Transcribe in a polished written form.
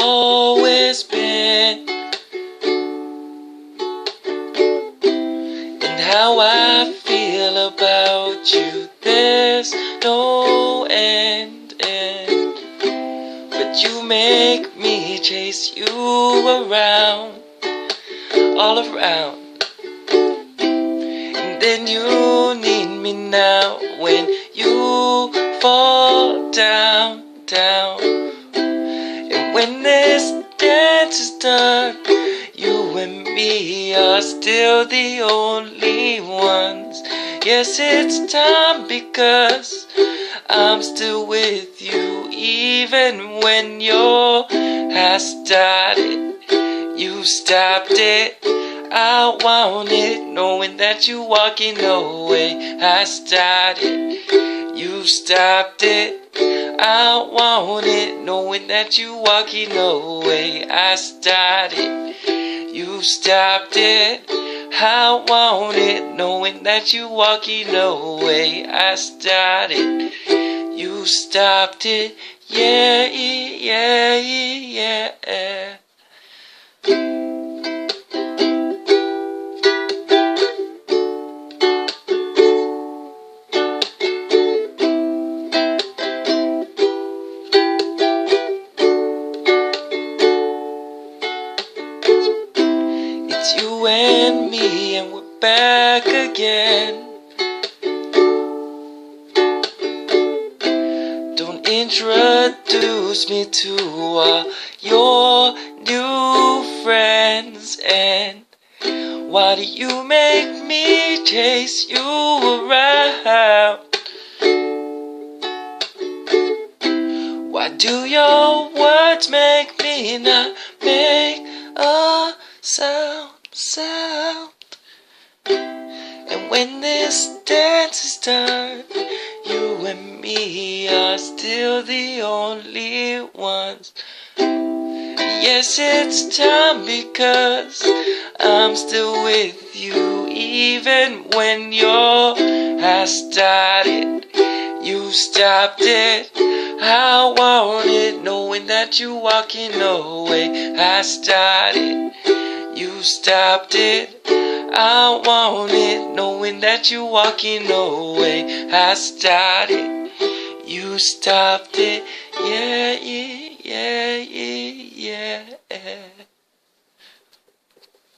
always been, and how I feel about you, there's no end. But you make me chase you around, all around. And then you need me now when you fall down. And when this dance is done, you and me are still the only ones. Yes, it's time because I'm still with you, even when your has started. You stopped it, I want it, knowing that you walking away. I started, you stopped it, I want it, knowing that you walking away. I started, you stopped it, I want it, knowing that you walking away. I started, you stopped it, yeah, yeah, yeah. It's you and me, and we're back again. Don't introduce me to all your new friends. And why do you make me chase you around? Why do your words make me not make a sound? And when this dance is done, you and me are still the only ones. Yes, it's time because I'm still with you, even when your has started. You stopped it, I want it, knowing that you walking away. I started, you stopped it, I want it, knowing that you walking away. I started, you stopped it, yeah, yeah, yeah, yeah.